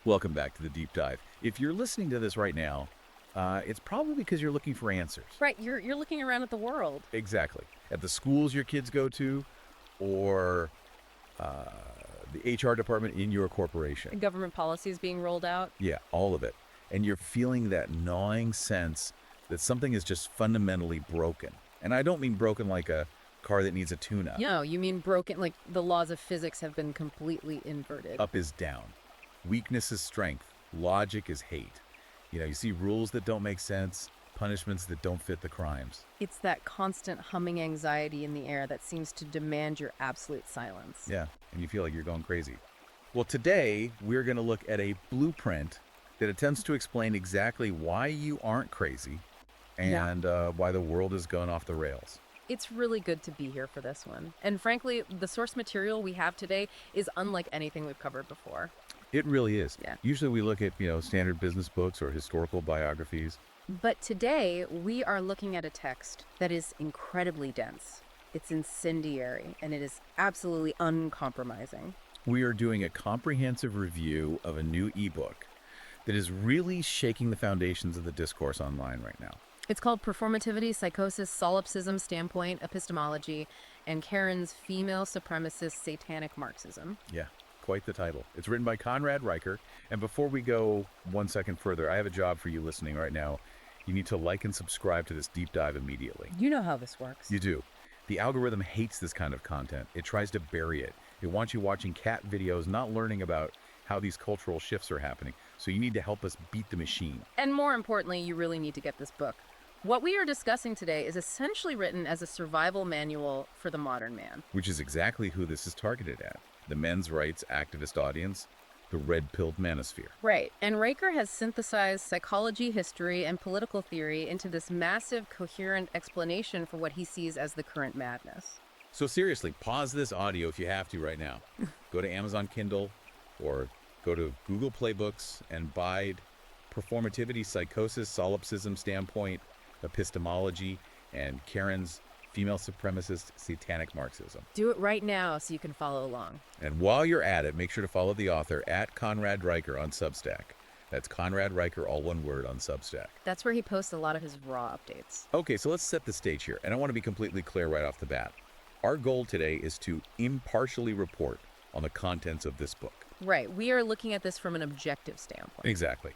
Welcome back to the Deep Dive. If you're listening to this right now, it's probably because you're looking for answers. Right, you're looking around at the world. Exactly. At the schools your kids go to, or the HR department in your corporation. Government policies being rolled out. Yeah, all of it. And you're feeling that gnawing sense that something is just fundamentally broken. And I don't mean broken like a car that needs a tune-up. No, you mean broken, like the laws of physics have been completely inverted. Up is down. Weakness is strength. Logic is hate. You see rules that don't make sense, punishments that don't fit the crimes. It's that constant humming anxiety in the air that seems to demand your absolute silence. Yeah, and you feel like you're going crazy. Well, today we're going to look at a blueprint that attempts to explain exactly why you aren't crazy and why the world has gone off the rails. It's really good to be here for this one. And frankly, the source material we have today is unlike anything we've covered before. It really is. Yeah. Usually we look at, standard business books or historical biographies. But today, we are looking at a text that is incredibly dense. It's incendiary, and it is absolutely uncompromising. We are doing a comprehensive review of a new ebook that is really shaking the foundations of the discourse online right now. It's called Performativity Psychosis, Solipsism, Standpoint, Epistemology, and Karen's Female Supremacist Satanic Marxism. Yeah, quite the title. It's written by Conrad Reicher. And before we go one second further, I have a job for you listening right now. You need to like and subscribe to this deep dive immediately. You know how this works. You do. The algorithm hates this kind of content. It tries to bury it. It wants you watching cat videos, not learning about how these cultural shifts are happening. So you need to help us beat the machine. And more importantly, you really need to get this book. What we are discussing today is essentially written as a survival manual for the modern man. Which is exactly who this is targeted at. The men's rights activist audience, the red-pilled manosphere. Right. And Reicher has synthesized psychology, history, and political theory into this massive, coherent explanation for what he sees as the current madness. So seriously, pause this audio if you have to right now. Go to Amazon Kindle or go to Google Play Books and buy Performativity Psychosis, Solipsism, Standpoint, Epistemology, and Karen's Female Supremacist Satanic Marxism. Do it right now so you can follow along. And while you're at it, make sure to follow the author at Conrad Reicher on Substack. That's Conrad Reicher, all one word, on Substack. That's where he posts a lot of his raw updates. Okay, so let's set the stage here. And I want to be completely clear right off the bat. Our goal today is to impartially report on the contents of this book. Right. We are looking at this from an objective standpoint. Exactly.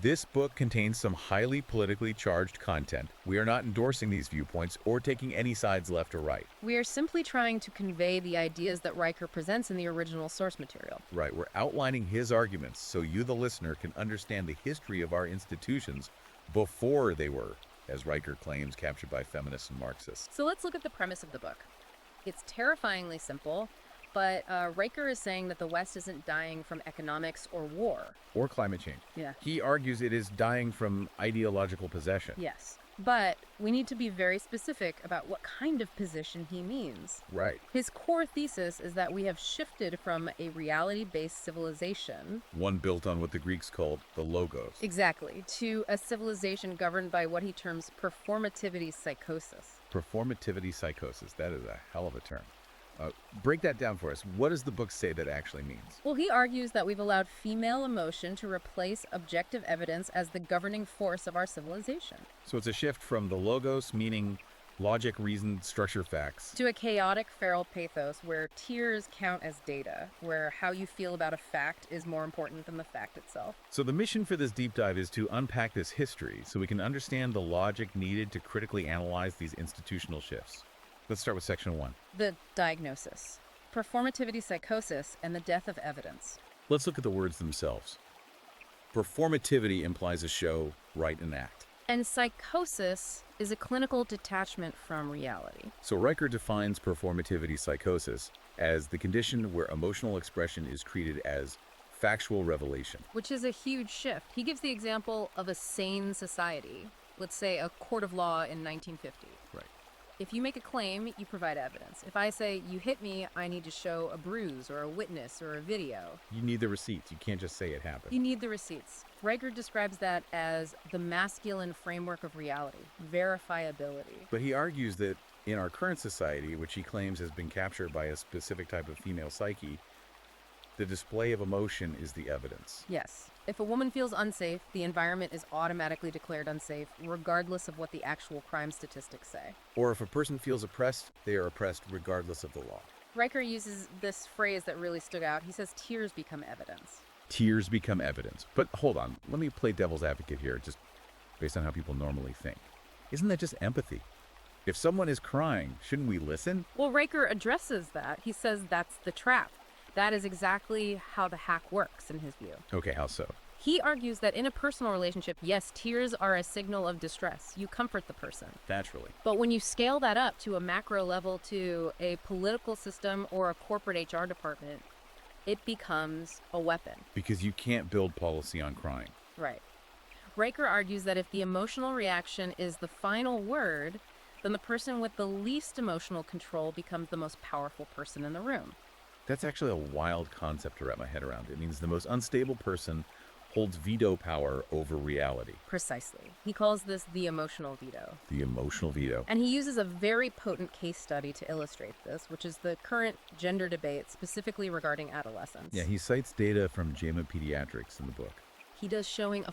This book contains some highly politically charged content. We are not endorsing these viewpoints or taking any sides left or right. We are simply trying to convey the ideas that Reicher presents in the original source material. Right, we're outlining his arguments so you, the listener, can understand the history of our institutions before they were, as Reicher claims, captured by feminists and Marxists. So let's look at the premise of the book. It's terrifyingly simple, but Reicher is saying that the West isn't dying from economics or war. Or climate change. Yeah. He argues it is dying from ideological possession. Yes. But we need to be very specific about what kind of position he means. Right. His core thesis is that we have shifted from a reality-based civilization, one built on what the Greeks called the logos. exactly, to a civilization governed by what he terms performativity psychosis. Performativity psychosis. That is a hell of a term. Break that down for us. What does the book say that actually means? Well, he argues that we've allowed female emotion to replace objective evidence as the governing force of our civilization, So it's a shift from the logos, meaning logic, reason, structure, facts. to a chaotic feral pathos where tears count as data, where how you feel about a fact is more important than the fact itself. So the mission for this deep dive is to unpack this history so we can understand the logic needed to critically analyze these institutional shifts. Let's start with section 1. The diagnosis, performativity psychosis, and the death of evidence. Let's look at the words themselves. Performativity implies a show, write, and act. And psychosis is a clinical detachment from reality. So Reicher defines performativity psychosis as the condition where emotional expression is treated as factual revelation. Which is a huge shift. He gives the example of a sane society, let's say a court of law in 1950. Right. If you make a claim, you provide evidence. If I say, you hit me, I need to show a bruise or a witness or a video. You need the receipts. You can't just say it happened. You need the receipts. Reicher describes that as the masculine framework of reality, verifiability. But he argues that in our current society, which he claims has been captured by a specific type of female psyche, The display of emotion is the evidence. Yes. If a woman feels unsafe, the environment is automatically declared unsafe, regardless of what the actual crime statistics say. Or if a person feels oppressed, they are oppressed regardless of the law. Riker uses this phrase that really stood out. He says tears become evidence. Tears become evidence. But hold on, let me play devil's advocate here, just based on how people normally think. Isn't that just empathy? If someone is crying, shouldn't we listen? Well, Riker addresses that. He says that's the trap. That is exactly how the hack works, in his view. Okay, how so? He argues that in a personal relationship, yes, tears are a signal of distress. You comfort the person. Naturally. But when you scale that up to a macro level, to a political system or a corporate HR department, it becomes a weapon. Because you can't build policy on crying. Right. Riker argues that if the emotional reaction is the final word, then the person with the least emotional control becomes the most powerful person in the room. That's actually a wild concept to wrap my head around. It means the most unstable person holds veto power over reality. Precisely. He calls this the emotional veto. The emotional veto. And he uses a very potent case study to illustrate this, which is the current gender debate, specifically regarding adolescence. Yeah, he cites data from JAMA Pediatrics in the book. He does, showing a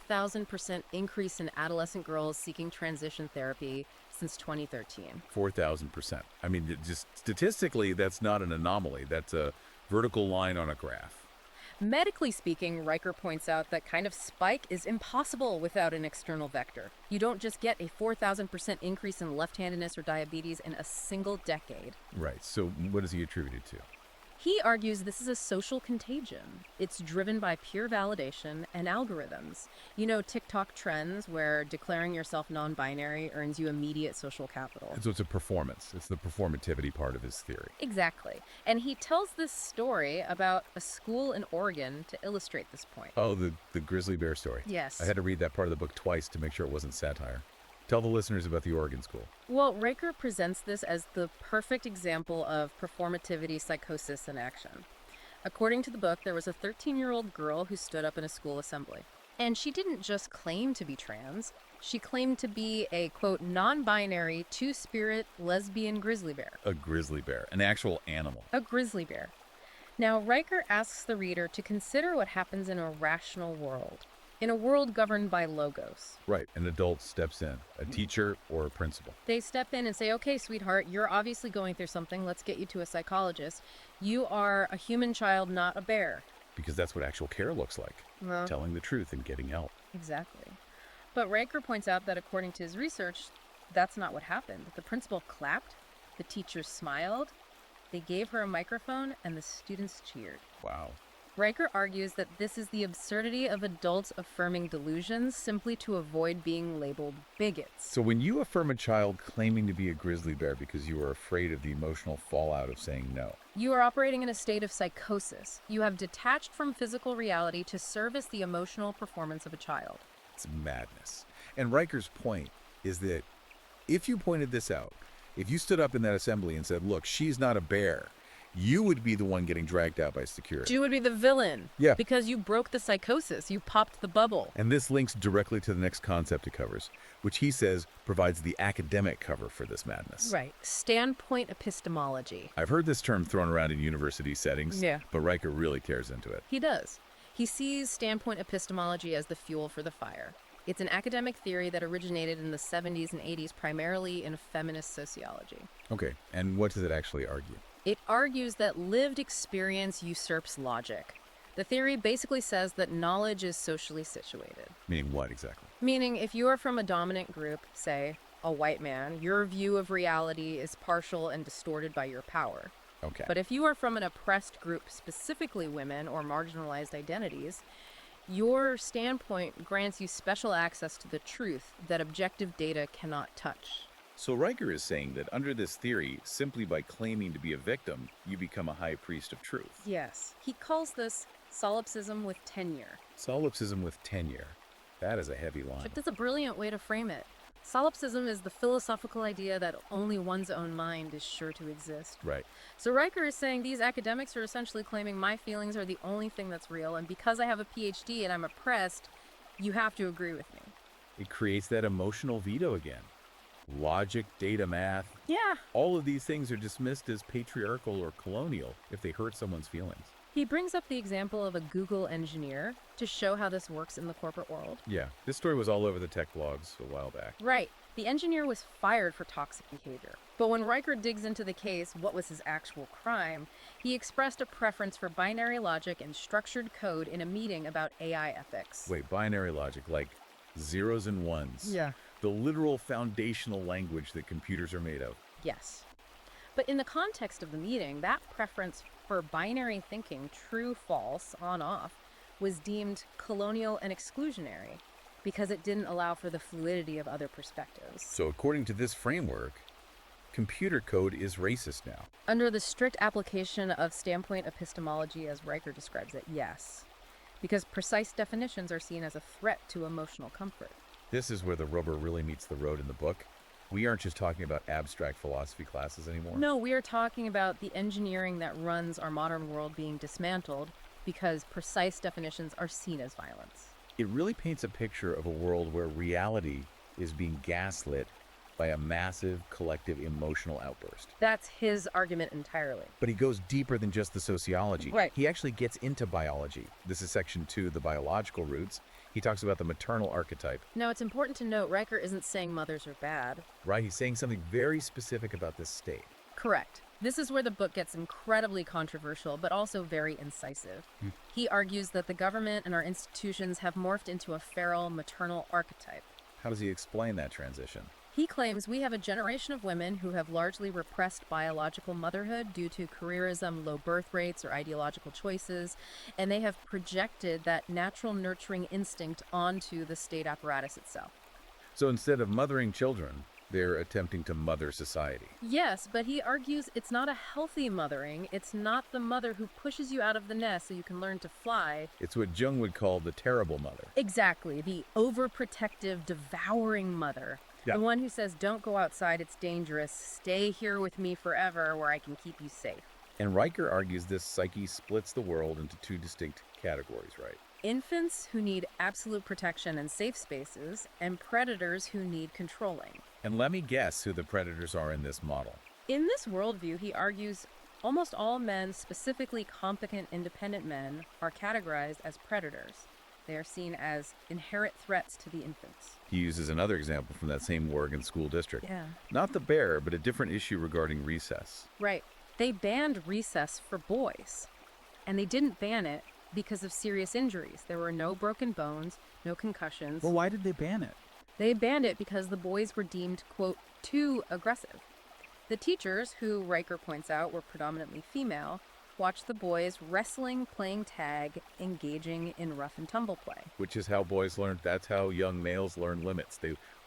4,000% increase in adolescent girls seeking transition therapy since 2013. 4,000%. I mean, just statistically, that's not an anomaly. That's a vertical line on a graph. Medically speaking, Riker points out that kind of spike is impossible without an external vector. You don't just get a 4,000% increase in left-handedness or diabetes in a single decade. Right. So what does he attribute it to? He argues this is a social contagion. It's driven by pure validation and algorithms. You know, TikTok trends where declaring yourself non-binary earns you immediate social capital. And so it's a performance. It's the performativity part of his theory. Exactly. And he tells this story about a school in Oregon to illustrate this point. Oh, the grizzly bear story. Yes. I had to read that part of the book twice to make sure it wasn't satire. Tell the listeners about the Oregon school. Well, Riker presents this as the perfect example of performativity psychosis in action. According to the book, there was a 13-year-old girl who stood up in a school assembly. And she didn't just claim to be trans. She claimed to be a, quote, non-binary, two-spirit, lesbian grizzly bear. A grizzly bear. An actual animal. A grizzly bear. Now, Riker asks the reader to consider what happens in a rational world. In a world governed by logos. Right. An adult steps in, a teacher or a principal. They step in and say, okay, sweetheart, you're obviously going through something. Let's get you to a psychologist. You are a human child, not a bear. Because that's what actual care looks like. Well, telling the truth and getting help. exactly. But Riker points out that according to his research, that's not what happened. The principal clapped, the teacher smiled, they gave her a microphone, and the students cheered. Wow. Riker argues that this is the absurdity of adults affirming delusions simply to avoid being labeled bigots. So when you affirm a child claiming to be a grizzly bear because you are afraid of the emotional fallout of saying no, You are operating in a state of psychosis. You have detached from physical reality to service the emotional performance of a child. it's madness. And Riker's point is that if you pointed this out, if you stood up in that assembly and said, look, she's not a bear, you would be the one getting dragged out by security. You would be the villain. Yeah. Because you broke the psychosis. You popped the bubble. And this links directly to the next concept it covers, which he says provides the academic cover for this madness. Right. Standpoint epistemology. I've heard this term thrown around in university settings, Yeah. but Riker really tears into it. He does. He sees standpoint epistemology as the fuel for the fire. It's an academic theory that originated in the 70s and 80s, primarily in feminist sociology. Okay, and what does it actually argue? It argues that lived experience usurps logic. The theory basically says that knowledge is socially situated. Meaning what exactly? Meaning, if you are from a dominant group, say, a white man, your view of reality is partial and distorted by your power. Okay. But if you are from an oppressed group, specifically women or marginalized identities, your standpoint grants you special access to the truth that objective data cannot touch. So Riker is saying that under this theory, simply by claiming to be a victim, you become a high priest of truth. Yes. He calls this solipsism with tenure. Solipsism with tenure. That is a heavy line. But that's a brilliant way to frame it. Solipsism is the philosophical idea that only one's own mind is sure to exist. Right. So Riker is saying these academics are essentially claiming my feelings are the only thing that's real, and because I have a PhD and I'm oppressed, you have to agree with me. It creates that emotional veto again. Logic, data, math. Yeah. All of these things are dismissed as patriarchal or colonial if they hurt someone's feelings. He brings up the example of a Google engineer to show how this works in the corporate world. Yeah, this story was all over the tech blogs a while back. Right. The engineer was fired for toxic behavior. But when Riker digs into the case, what was his actual crime, he expressed a preference for binary logic and structured code in a meeting about AI ethics. Wait, binary logic, like zeros and ones. Yeah. The literal foundational language that computers are made of. Yes. But in the context of the meeting, that preference for binary thinking, true, false, on, off, was deemed colonial and exclusionary because it didn't allow for the fluidity of other perspectives. So according to this framework, computer code is racist now. Under the strict application of standpoint epistemology, as Riker describes it, yes. Because precise definitions are seen as a threat to emotional comfort. This is where the rubber really meets the road in the book. We aren't just talking about abstract philosophy classes anymore. No, we are talking about the engineering that runs our modern world being dismantled because precise definitions are seen as violence. It really paints a picture of a world where reality is being gaslit by a massive collective emotional outburst. That's his argument entirely. But he goes deeper than just the sociology. Right. He actually gets into biology. This is section 2, the biological roots. He talks about the maternal archetype. Now, it's important to note Riker isn't saying mothers are bad. Right, he's saying something very specific about this state. Correct. This is where the book gets incredibly controversial, but also very incisive. He argues that the government and our institutions have morphed into a feral maternal archetype. How does he explain that transition? He claims we have a generation of women who have largely repressed biological motherhood due to careerism, low birth rates, or ideological choices, and they have projected that natural nurturing instinct onto the state apparatus itself. So instead of mothering children, they're attempting to mother society. Yes, but he argues it's not a healthy mothering. It's not the mother who pushes you out of the nest so you can learn to fly. It's what Jung would call the terrible mother. Exactly, the overprotective, devouring mother. Yeah. The one who says, don't go outside, it's dangerous. Stay here with me forever where I can keep you safe. And Riker argues this psyche splits the world into two distinct categories, right? Infants who need absolute protection and safe spaces, and predators who need controlling. And let me guess who the predators are in this model. In this worldview, he argues almost all men, specifically competent, independent men, are categorized as predators. They are seen as inherent threats to the infants. He uses another example from that same Oregon school district. Yeah. Not the bear, but a different issue regarding recess. Right. They banned recess for boys. And they didn't ban it because of serious injuries. There were no broken bones, no concussions. Well, why did they ban it? They banned it because the boys were deemed, quote, too aggressive. The teachers, who Riker points out were predominantly female, watched the boys wrestling, playing tag, engaging in rough and tumble play. Which is how boys learn. That's how young males learn limits.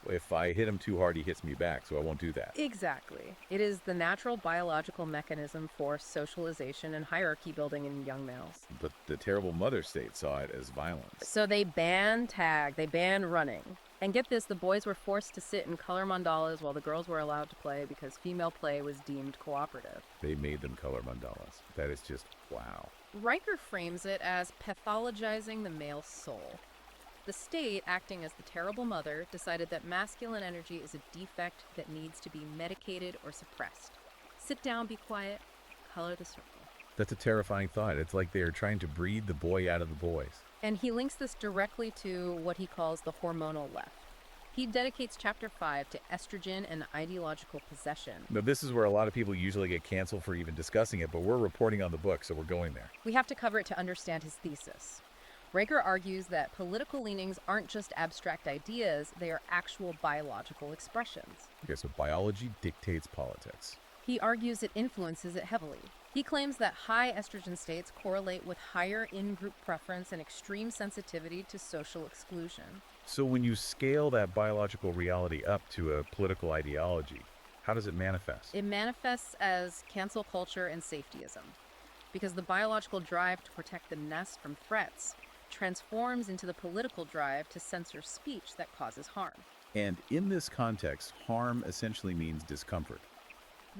If I hit him too hard, he hits me back, so I won't do that. Exactly. It is the natural biological mechanism for socialization and hierarchy building in young males. But the terrible mother state saw it as violence. So they banned tag, they banned running. And get this, the boys were forced to sit and color mandalas while the girls were allowed to play because female play was deemed cooperative. They made them color mandalas. That is just wow. Riker frames it as pathologizing the male soul. The state, acting as the terrible mother, decided that masculine energy is a defect that needs to be medicated or suppressed. Sit down, be quiet, color the circle. That's a terrifying thought. It's like they are trying to breed the boy out of the boys. And he links this directly to what he calls the hormonal left. He dedicates chapter 5 to estrogen and ideological possession. Now, this is where a lot of people usually get canceled for even discussing it, but we're reporting on the book, so we're going there. We have to cover it to understand his thesis. Riker argues that political leanings aren't just abstract ideas, they are actual biological expressions. Okay, so biology dictates politics. He argues it influences it heavily. He claims that high estrogen states correlate with higher in-group preference and extreme sensitivity to social exclusion. So when you scale that biological reality up to a political ideology, how does it manifest? It manifests as cancel culture and safetyism, because the biological drive to protect the nest from threats transforms into the political drive to censor speech that causes harm. And in this context, harm essentially means discomfort.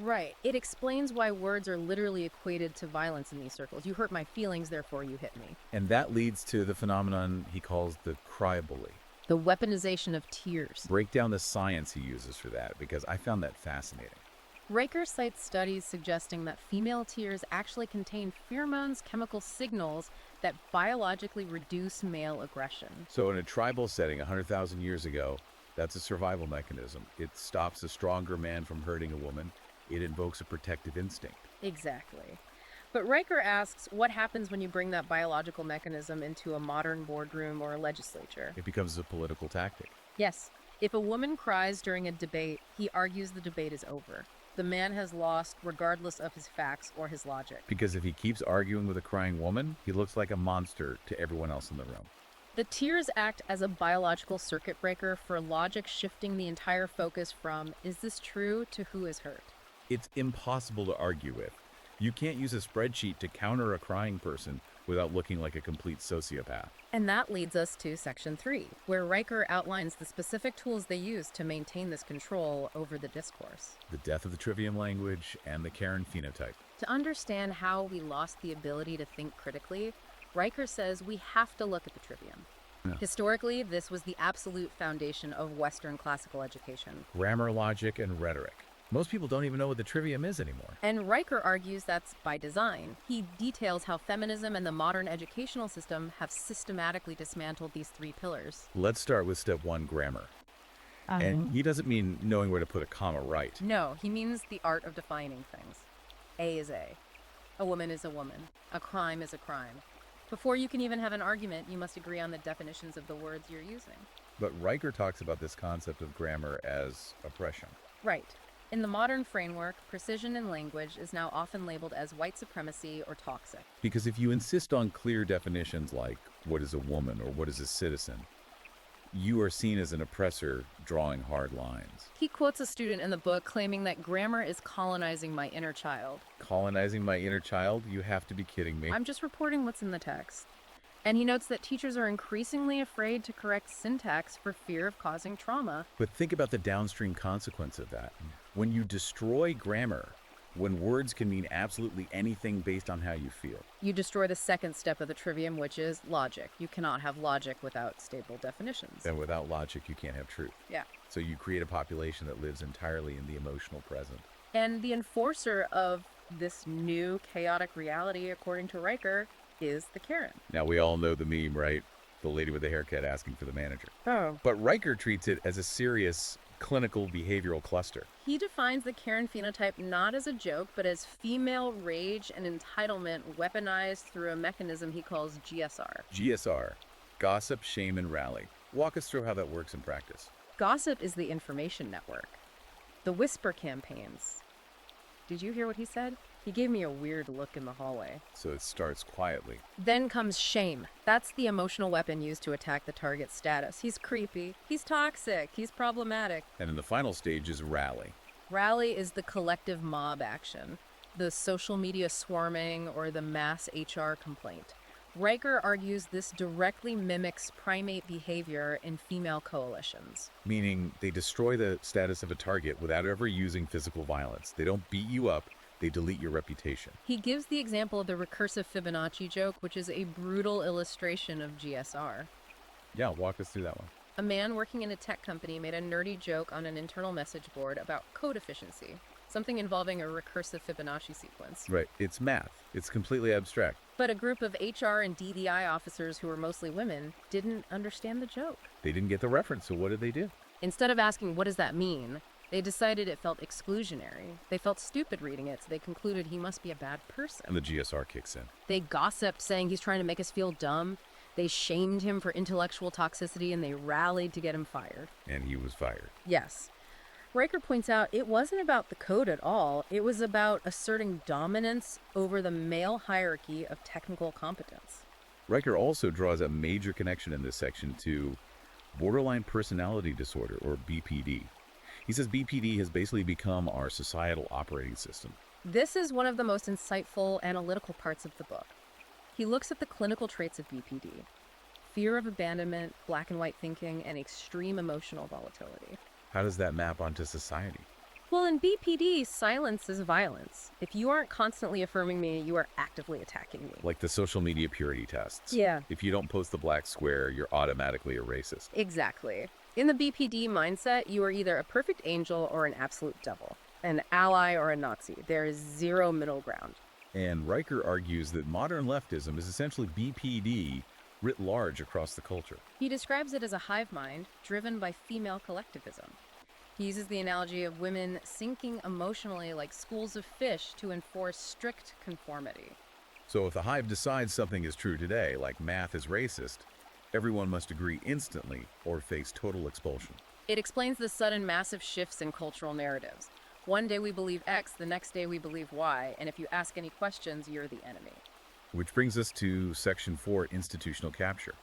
Right. It explains why words are literally equated to violence in these circles. You hurt my feelings, therefore you hit me. And that leads to the phenomenon he calls the cry-bully. The weaponization of tears. Break down the science he uses for that, because I found that fascinating. Riker cites studies suggesting that female tears actually contain pheromones, chemical signals that biologically reduce male aggression. So in a tribal setting 100,000 years ago, that's a survival mechanism. It stops a stronger man from hurting a woman. It invokes a protective instinct. Exactly. But Riker asks, what happens when you bring that biological mechanism into a modern boardroom or a legislature? It becomes a political tactic. Yes. If a woman cries during a debate, he argues the debate is over. The man has lost regardless of his facts or his logic. Because if he keeps arguing with a crying woman, he looks like a monster to everyone else in the room. The tears act as a biological circuit breaker for logic, shifting the entire focus from, is this true, to who is hurt? It's impossible to argue with. You can't use a spreadsheet to counter a crying person without looking like a complete sociopath. And that leads us to Section 3, where Riker outlines the specific tools they use to maintain this control over the discourse. The death of the trivium language and the Karen phenotype. To understand how we lost the ability to think critically, Riker says we have to look at the trivium. Yeah. Historically, this was the absolute foundation of Western classical education. Grammar, logic, and rhetoric. Most people don't even know what the trivium is anymore. And Riker argues that's by design. He details how feminism and the modern educational system have systematically dismantled these three pillars. Let's start with step 1, grammar. And he doesn't mean knowing where to put a comma right. No, he means the art of defining things. A is A. A woman is a woman. A crime is a crime. Before you can even have an argument, you must agree on the definitions of the words you're using. But Riker talks about this concept of grammar as oppression. Right. In the modern framework, precision in language is now often labeled as white supremacy or toxic. Because if you insist on clear definitions like what is a woman or what is a citizen, you are seen as an oppressor drawing hard lines. He quotes a student in the book claiming that grammar is colonizing my inner child. Colonizing my inner child? You have to be kidding me. I'm just reporting what's in the text. And he notes that teachers are increasingly afraid to correct syntax for fear of causing trauma. But think about the downstream consequence of that. When you destroy grammar, when words can mean absolutely anything based on how you feel. You destroy the second step of the trivium, which is logic. You cannot have logic without stable definitions. And without logic, you can't have truth. Yeah. So you create a population that lives entirely in the emotional present. And the enforcer of this new chaotic reality, according to Riker, is the Karen. Now, we all know the meme, right? The lady with the haircut asking for the manager. Oh. But Riker treats it as a serious clinical behavioral cluster. He defines the Karen phenotype not as a joke, but as female rage and entitlement weaponized through a mechanism he calls GSR. GSR, gossip, shame, and rally. Walk us through how that works in practice. Gossip is the information network. The whisper campaigns. Did you hear what he said? He gave me a weird look in the hallway. So it starts quietly. Then comes shame. That's the emotional weapon used to attack the target's status. He's creepy. He's toxic. He's problematic. And in the final stage is rally. Rally is the collective mob action, the social media swarming, or the mass HR complaint. Riker argues this directly mimics primate behavior in female coalitions. Meaning they destroy the status of a target without ever using physical violence. They don't beat you up. They delete your reputation. He gives the example of the recursive Fibonacci joke, which is a brutal illustration of GSR. Yeah, walk us through that one. A man working in a tech company made a nerdy joke on an internal message board about code efficiency, something involving a recursive Fibonacci sequence. Right, it's math. It's completely abstract. But a group of HR and DDI officers who were mostly women didn't understand the joke. They didn't get the reference, so what did they do? Instead of asking, what does that mean? They decided it felt exclusionary. They felt stupid reading it, so they concluded he must be a bad person. And the GSR kicks in. They gossiped, saying he's trying to make us feel dumb. They shamed him for intellectual toxicity, and they rallied to get him fired. And he was fired. Yes. Riker points out it wasn't about the code at all. It was about asserting dominance over the male hierarchy of technical competence. Riker also draws a major connection in this section to borderline personality disorder, or BPD. He says BPD has basically become our societal operating system. This is one of the most insightful analytical parts of the book. He looks at the clinical traits of BPD: fear of abandonment, black and white thinking, and extreme emotional volatility. How does that map onto society? Well, in BPD, silence is violence. If you aren't constantly affirming me, you are actively attacking me. Like the social media purity tests. Yeah. If you don't post the black square, you're automatically a racist. Exactly. In the BPD mindset, you are either a perfect angel or an absolute devil. an ally or a Nazi. There is zero middle ground. And Riker argues that modern leftism is essentially BPD writ large across the culture. He describes it as a hive mind driven by female collectivism. He uses the analogy of women sinking emotionally like schools of fish to enforce strict conformity. So if the hive decides something is true today, like math is racist, everyone must agree instantly or face total expulsion. It explains the sudden massive shifts in cultural narratives. One day we believe X, the next day we believe Y, and if you ask any questions, you're the enemy. Which brings us to Section 4, institutional capture.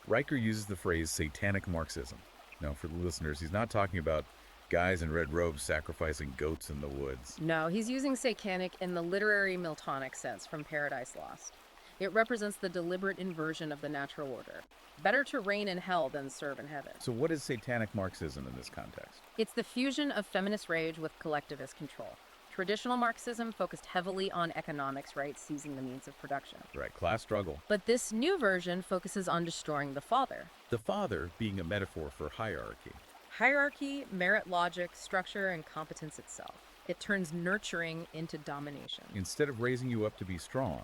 Riker uses the phrase satanic Marxism. Now, for the listeners, he's not talking about guys in red robes sacrificing goats in the woods. No, he's using satanic in the literary Miltonic sense from Paradise Lost. It represents the deliberate inversion of the natural order. Better to reign in hell than serve in heaven. So what is satanic Marxism in this context? It's the fusion of feminist rage with collectivist control. Traditional Marxism focused heavily on economics, right? Seizing the means of production. Right, class struggle. But this new version focuses on destroying the father. The father being a metaphor for hierarchy. Hierarchy, merit logic, structure, and competence itself. It turns nurturing into domination. Instead of raising you up to be strong,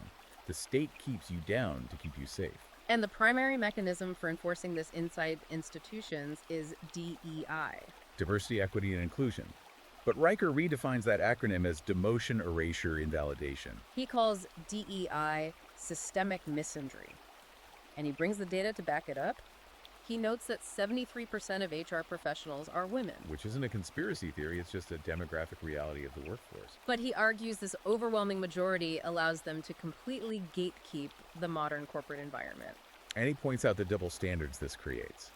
the state keeps you down to keep you safe. And the primary mechanism for enforcing this inside institutions is DEI. Diversity, equity, and inclusion. But Riker redefines that acronym as demotion, erasure, invalidation. He calls DEI systemic misandry. And he brings the data to back it up. He notes that 73% of HR professionals are women. Which isn't a conspiracy theory, it's just a demographic reality of the workforce. But he argues this overwhelming majority allows them to completely gatekeep the modern corporate environment. And he points out the double standards this creates.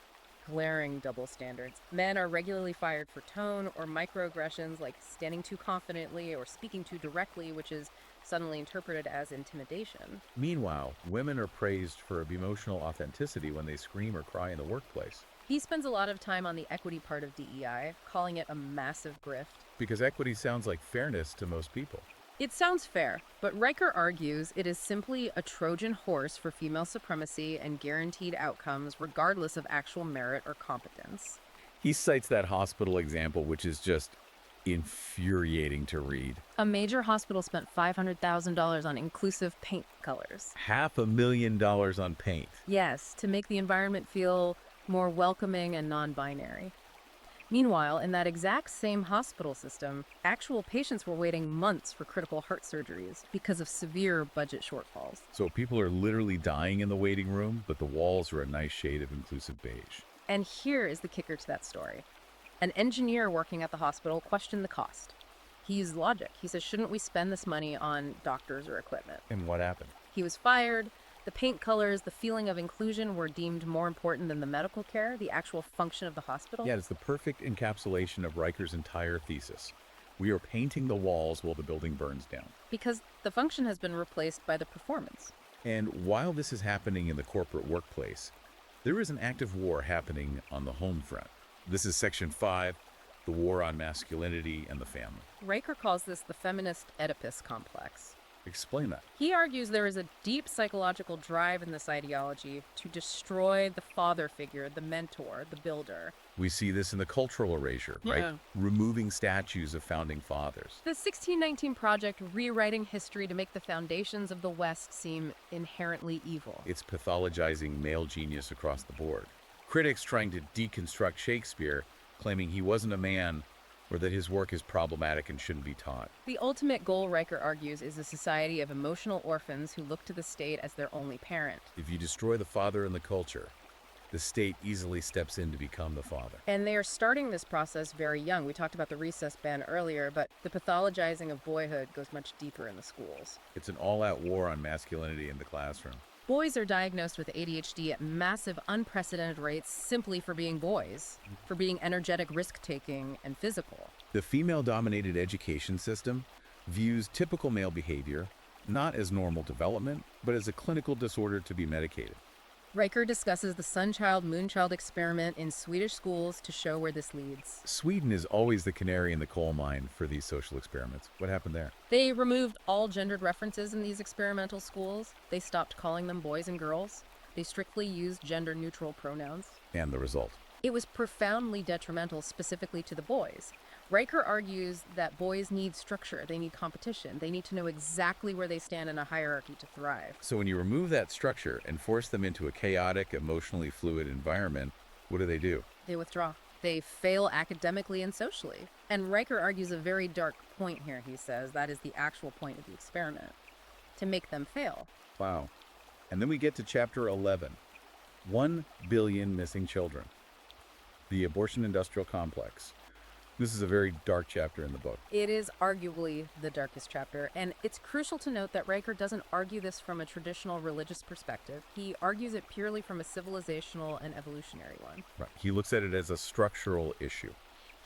Glaring double standards. Men are regularly fired for tone or microaggressions like standing too confidently or speaking too directly, which is suddenly interpreted as intimidation. Meanwhile, women are praised for emotional authenticity when they scream or cry in the workplace. He spends a lot of time on the equity part of DEI, calling it a massive grift. Because equity sounds like fairness to most people. It sounds fair, but Riker argues it is simply a Trojan horse for female supremacy and guaranteed outcomes regardless of actual merit or competence. He cites that hospital example, which is just infuriating to read. A major hospital spent $500,000 on inclusive paint colors. $500,000 on paint. Yes, to make the environment feel more welcoming and non-binary. Meanwhile, in that exact same hospital system, actual patients were waiting months for critical heart surgeries because of severe budget shortfalls. So people are literally dying in the waiting room, but the walls are a nice shade of inclusive beige. And here is the kicker to that story. An engineer working at the hospital questioned the cost. He used logic. He says, shouldn't we spend this money on doctors or equipment? And what happened? He was fired. The paint colors, the feeling of inclusion were deemed more important than the medical care, the actual function of the hospital. Yeah, it's the perfect encapsulation of Riker's entire thesis. We are painting the walls while the building burns down. Because the function has been replaced by the performance. And while this is happening in the corporate workplace, there is an active war happening on the home front. This is Section 5, the war on masculinity and the family. Riker calls this the feminist Oedipus complex. Explain that. He argues there is a deep psychological drive in this ideology to destroy the father figure, the mentor, the builder. We see this in the cultural erasure, right? Removing statues of founding fathers. The 1619 Project rewriting history to make the foundations of the West seem inherently evil. It's pathologizing male genius across the board. Critics trying to deconstruct Shakespeare, claiming he wasn't a man or that his work is problematic and shouldn't be taught. The ultimate goal, Riker argues, is a society of emotional orphans who look to the state as their only parent. If you destroy the father in the culture, the state easily steps in to become the father. And they are starting this process very young. We talked about the recess ban earlier, but the pathologizing of boyhood goes much deeper in the schools. It's an all-out war on masculinity in the classroom. Boys are diagnosed with ADHD at massive, unprecedented rates simply for being boys, for being energetic, risk-taking, and physical. The female-dominated education system views typical male behavior not as normal development, but as a clinical disorder to be medicated. Riker discusses the sun-child-moon-child experiment in Swedish schools to show where this leads. Sweden is always the canary in the coal mine for these social experiments. What happened there? They removed all gendered references in these experimental schools. They stopped calling them boys and girls. They strictly used gender-neutral pronouns. And the result? It was profoundly detrimental specifically to the boys. Riker argues that boys need structure, they need competition, they need to know exactly where they stand in a hierarchy to thrive. So when you remove that structure and force them into a chaotic, emotionally fluid environment, what do? They withdraw. They fail academically and socially. And Riker argues a very dark point here, he says. That is the actual point of the experiment. To make them fail. Wow. And then we get to chapter 11. 1 billion missing children. The abortion industrial complex. This is a very dark chapter in the book. It is arguably the darkest chapter, and it's crucial to note that Riker doesn't argue this from a traditional religious perspective. He argues it purely from a civilizational and evolutionary one. Right. He looks at it as a structural issue.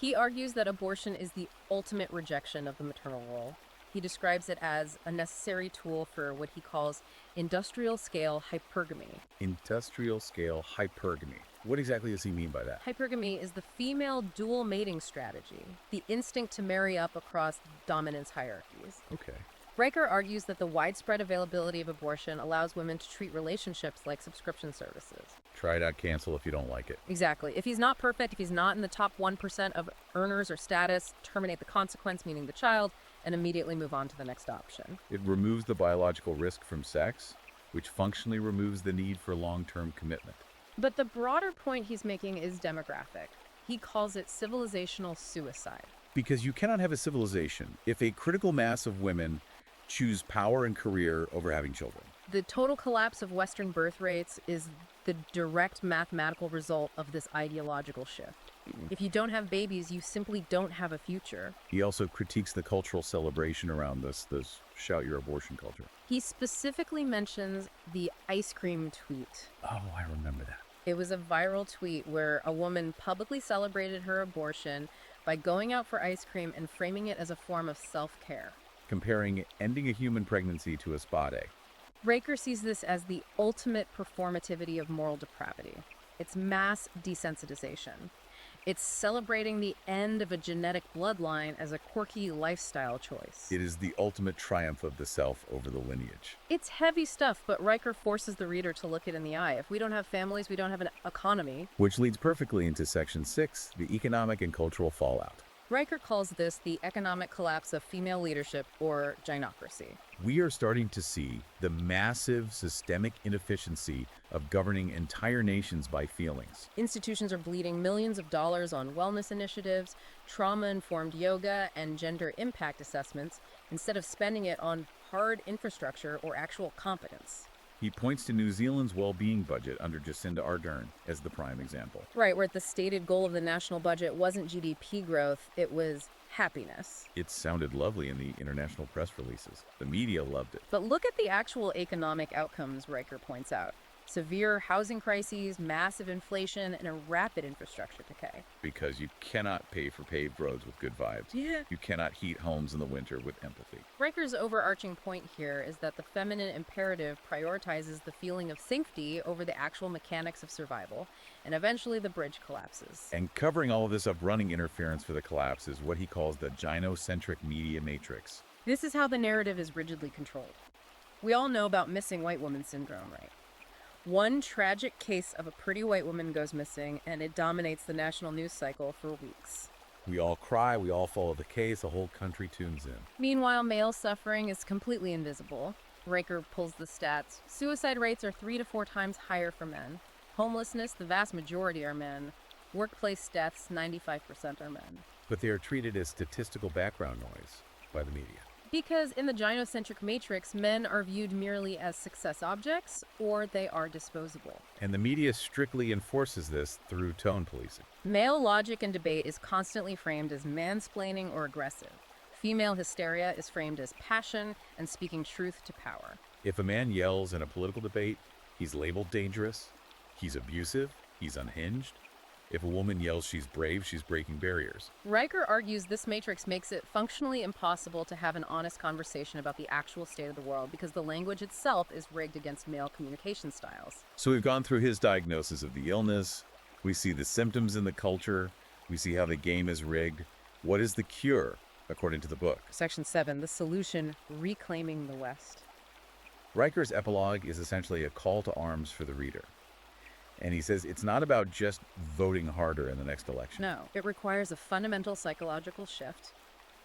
He argues that abortion is the ultimate rejection of the maternal role. He describes it as a necessary tool for what he calls industrial-scale hypergamy. Industrial-scale hypergamy. What exactly does he mean by that? Hypergamy is the female dual mating strategy, the instinct to marry up across dominance hierarchies. Okay. Riker argues that the widespread availability of abortion allows women to treat relationships like subscription services. Try it out, cancel if you don't like it. Exactly. If he's not perfect, if he's not in the top 1% of earners or status, terminate the consequence, meaning the child, and immediately move on to the next option. It removes the biological risk from sex, which functionally removes the need for long-term commitment. But the broader point he's making is demographic. He calls it civilizational suicide. Because you cannot have a civilization if a critical mass of women choose power and career over having children. The total collapse of Western birth rates is the direct mathematical result of this ideological shift. If you don't have babies, you simply don't have a future. He also critiques the cultural celebration around this shout your abortion culture. He specifically mentions the ice cream tweet. Oh, I remember that. It was a viral tweet where a woman publicly celebrated her abortion by going out for ice cream and framing it as a form of self-care. Comparing ending a human pregnancy to a spa day. Riker sees this as the ultimate performativity of moral depravity. It's mass desensitization. It's celebrating the end of a genetic bloodline as a quirky lifestyle choice. It is the ultimate triumph of the self over the lineage. It's heavy stuff, but Riker forces the reader to look it in the eye. If we don't have families, we don't have an economy. Which leads perfectly into Section 6, the economic and cultural fallout. Riker calls this the economic collapse of female leadership, or gynocracy. We are starting to see the massive systemic inefficiency of governing entire nations by feelings. Institutions are bleeding millions of dollars on wellness initiatives, trauma-informed yoga, and gender impact assessments, instead of spending it on hard infrastructure or actual competence. He points to New Zealand's well-being budget under Jacinda Ardern as the prime example. Right, where the stated goal of the national budget wasn't GDP growth, it was happiness. It sounded lovely in the international press releases. The media loved it. But look at the actual economic outcomes, Riker points out. Severe housing crises, massive inflation, and a rapid infrastructure decay. Because you cannot pay for paved roads with good vibes. Yeah. You cannot heat homes in the winter with empathy. Riker's overarching point here is that the feminine imperative prioritizes the feeling of safety over the actual mechanics of survival, and eventually the bridge collapses. And covering all of this up, running interference for the collapse is what he calls the gynocentric media matrix. This is how the narrative is rigidly controlled. We all know about missing white woman syndrome, right? One tragic case of a pretty white woman goes missing, and it dominates the national news cycle for weeks. We all cry, we all follow the case, a whole country tunes in. Meanwhile, male suffering is completely invisible. Riker pulls the stats. Suicide rates are 3 to 4 times higher for men. Homelessness, the vast majority are men. Workplace deaths, 95% are men. But they are treated as statistical background noise by the media. Because in the gynocentric matrix, men are viewed merely as success objects, or they are disposable. And the media strictly enforces this through tone policing. Male logic and debate is constantly framed as mansplaining or aggressive. Female hysteria is framed as passion and speaking truth to power. If a man yells in a political debate, he's labeled dangerous, he's abusive, he's unhinged. If a woman yells she's brave, she's breaking barriers. Riker argues this matrix makes it functionally impossible to have an honest conversation about the actual state of the world because the language itself is rigged against male communication styles. So we've gone through his diagnosis of the illness, we see the symptoms in the culture, we see how the game is rigged. What is the cure, according to the book? Section 7, the solution, reclaiming the West. Riker's epilogue is essentially a call to arms for the reader. And he says it's not about just voting harder in the next election. No, it requires a fundamental psychological shift.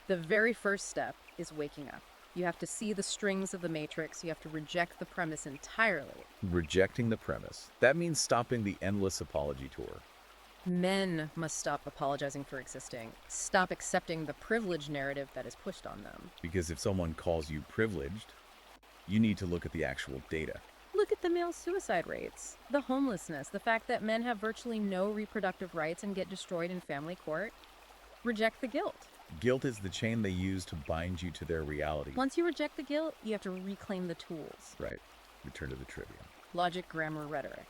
The very first step is waking up. You have to see the strings of the matrix. You have to reject the premise entirely. Rejecting the premise. That means stopping the endless apology tour. Men must stop apologizing for existing. Stop accepting the privilege narrative that is pushed on them. Because if someone calls you privileged, you need to look at the actual data. Look at the male suicide rates, the homelessness, the fact that men have virtually no reproductive rights and get destroyed in family court. Reject the guilt. Guilt is the chain they use to bind you to their reality. Once you reject the guilt, you have to reclaim the tools. Right. Return to the trivia. Logic, grammar, rhetoric.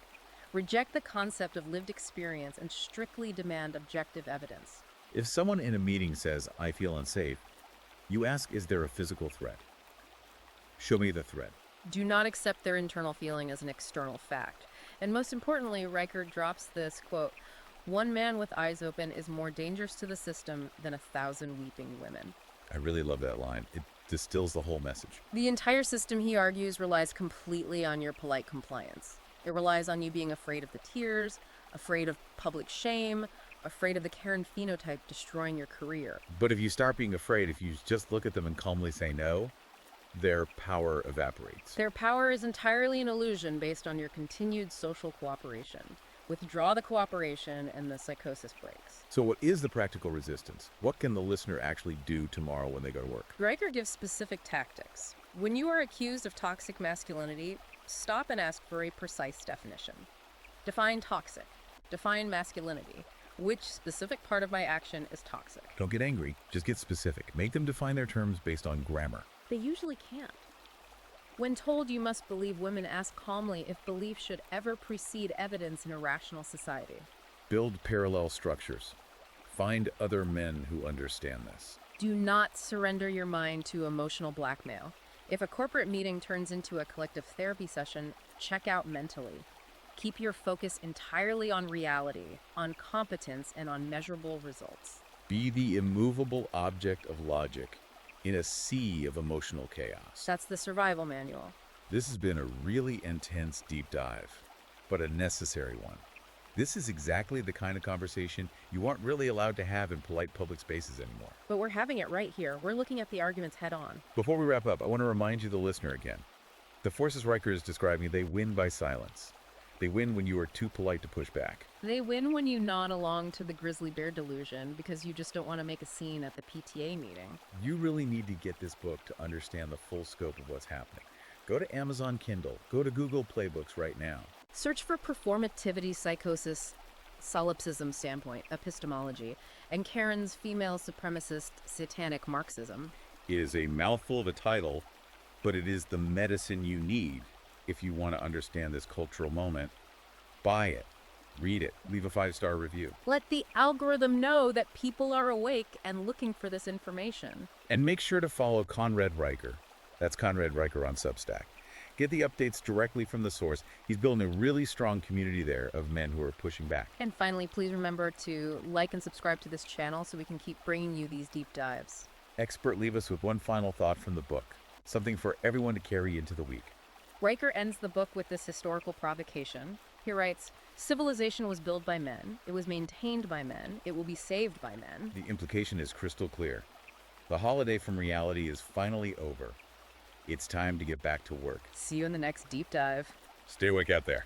Reject the concept of lived experience and strictly demand objective evidence. If someone in a meeting says, I feel unsafe, you ask, is there a physical threat? Show me the threat. Do not accept their internal feeling as an external fact. And most importantly, Riker drops this, quote, "One man with eyes open is more dangerous to the system than 1,000 weeping women." I really love that line. It distills the whole message. The entire system, he argues, relies completely on your polite compliance. It relies on you being afraid of the tears, afraid of public shame, afraid of the Karen phenotype destroying your career. But if you start being afraid, if you just look at them and calmly say no, their power evaporates. Their power is entirely an illusion based on your continued social cooperation. Withdraw the cooperation and the psychosis breaks. So what is the practical resistance? What can the listener actually do tomorrow when they go to work? Riker gives specific tactics. When you are accused of toxic masculinity, stop and ask for a precise definition. Define toxic. Define masculinity. Which specific part of my action is toxic? Don't get angry, just get specific. Make them define their terms based on grammar. They usually can't. When told you must believe women, ask calmly if belief should ever precede evidence in a rational society. Build parallel structures. Find other men who understand this. Do not surrender your mind to emotional blackmail. If a corporate meeting turns into a collective therapy session, check out mentally. Keep your focus entirely on reality, on competence, and on measurable results. Be the immovable object of logic in a sea of emotional chaos. That's the survival manual. This has been a really intense deep dive, but a necessary one. This is exactly the kind of conversation you aren't really allowed to have in polite public spaces anymore. But we're having it right here. We're looking at the arguments head on. Before we wrap up, I want to remind you, the listener, again. The forces Riker is describing, they win by silence. They win when you are too polite to push back. They win when you nod along to the grizzly bear delusion because you just don't want to make a scene at the PTA meeting. You really need to get this book to understand the full scope of what's happening. Go to Amazon Kindle. Go to Google Playbooks right now. Search for Performativity Psychosis, Solipsism Standpoint, Epistemology, and Karen's Female Supremacist Satanic Marxism. It is a mouthful of a title, but it is the medicine you need if you want to understand this cultural moment. Buy it. Read it. Leave a 5-star review. Let the algorithm know that people are awake and looking for this information. And make sure to follow Conrad Riker. That's Conrad Riker on Substack. Get the updates directly from the source. He's building a really strong community there of men who are pushing back. And finally, please remember to like and subscribe to this channel so we can keep bringing you these deep dives. Expert, leave us with one final thought from the book. Something for everyone to carry into the week. Riker ends the book with this historical provocation. He writes, "Civilization was built by men. It was maintained by men. It will be saved by men." The implication is crystal clear. The holiday from reality is finally over. It's time to get back to work. See you in the next deep dive. Stay awake out there.